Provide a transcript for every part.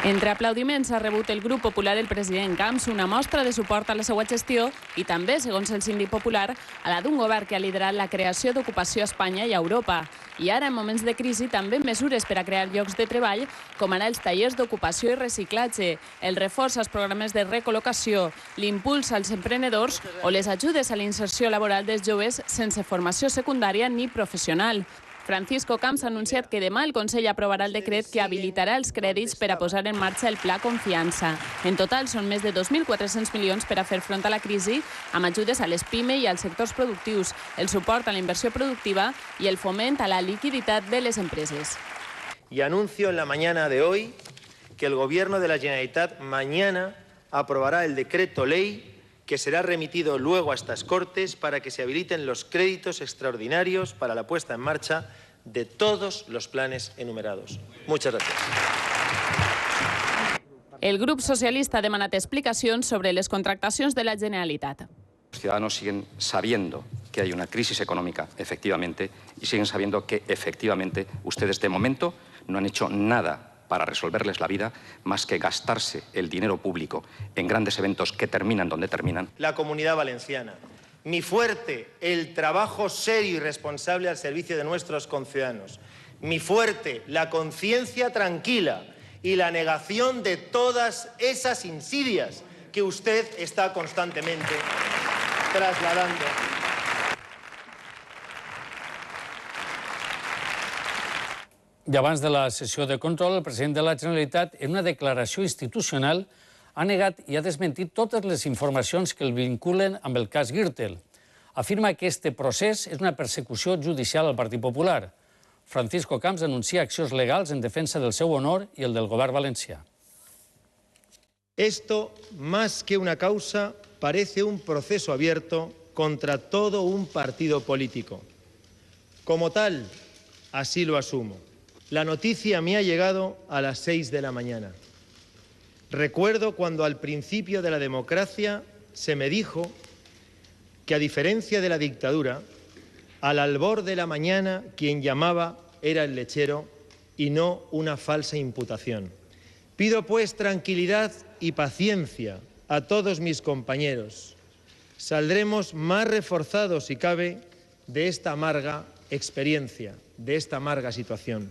Entre aplaudiments ha rebut el grup popular el president Camps una mostra de suport a la seva gestió i també, segons el síndic popular, a la d'un govern que ha liderat la creació d'ocupació a Espanya i a Europa. I ara, en moments de crisi, també mesures per a crear llocs de treball, com ara els tallers d'ocupació i reciclatge, el reforç als programes de recol·locació, l'impuls als emprenedors o les ajudes a la inserció laboral dels joves sense formació secundària ni professional. Francisco Camps ha anunciat que demà el Consell aprovarà el decret que habilitarà els crèdits per a posar en marxa el Pla Confiança. En total són més de 2.400 milions per a fer front a la crisi, amb ajudes a les PIME i als sectors productius, el suport a la inversió productiva i el foment a la liquiditat de les empreses. Y anuncio en la mañana de hoy que el Gobierno de la Generalitat mañana aprobará el decreto ley que será remitido luego a estas Cortes para que se habiliten los créditos extraordinarios para la puesta en marcha de todos los planes enumerados. Muchas gracias. El grup socialista ha demanat explicacions sobre les contractacions de la Generalitat. Los ciudadanos siguen sabiendo que hay una crisis económica, efectivamente, y siguen sabiendo que, efectivamente, ustedes de momento no han hecho nada para resolverles la vida, más que gastarse el dinero público en grandes eventos que terminan donde terminan. La Comunidad Valenciana. Mi fuerte, el trabajo serio y responsable al servicio de nuestros conciudadanos. Mi fuerte, la conciencia tranquila y la negación de todas esas insidias que usted está constantemente trasladando. I abans de la sessió de control, el president de la Generalitat, en una declaració institucional, ha negat i ha desmentit totes les informacions que el vinculen amb el cas Gürtel. Afirma que este procés és una persecució judicial al Partit Popular. Francisco Camps anuncia accions legals en defensa del seu honor i el del govern valencià. Esto, más que una causa, parece un proceso abierto contra todo un partido político. Como tal, así lo asumo. La noticia me ha llegado a las 6 de la mañana. Recuerdo cuando al principio de la democracia se me dijo que, a diferencia de la dictadura, al albor de la mañana quien llamaba era el lechero y no una falsa imputación. Pido pues tranquilidad y paciencia a todos mis compañeros. Saldremos más reforzados, si cabe, de esta amarga experiencia, de esta amarga situación.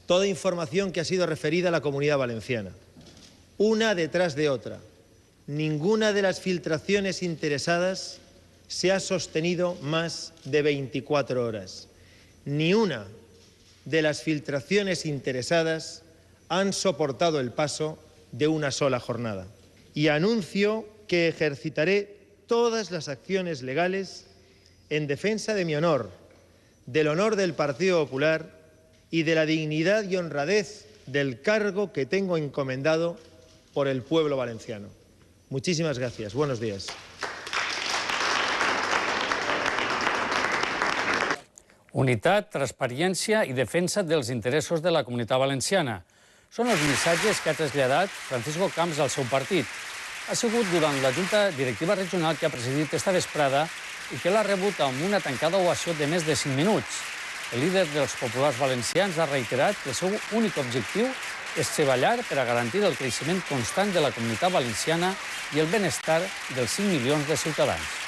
Toda información que ha sido referida a la Comunidad Valenciana, una detrás de otra. Ninguna de las filtraciones interesadas se ha sostenido más de 24 horas. Ni una de las filtraciones interesadas han soportado el paso de una sola jornada. Y anuncio que ejercitaré todas las acciones legales en defensa de mi honor, del honor del Partido Popular y de la dignidad y honradez del cargo que tengo encomendado por el pueblo valenciano. Muchísimas gracias. Buenos días. Unitat, transparència i defensa dels interessos de la Comunitat Valenciana. Són els missatges que ha traslladat Francisco Camps al seu partit. Ha sigut durant la Junta Directiva Regional que ha presidit esta vesprada i que l'ha rebut amb una tancada ovació de més de 5 minuts. El líder dels populars valencians ha reiterat que el seu únic objectiu és treballar per a garantir el creixement constant de la Comunitat Valenciana i el benestar dels 5 milions de ciutadans.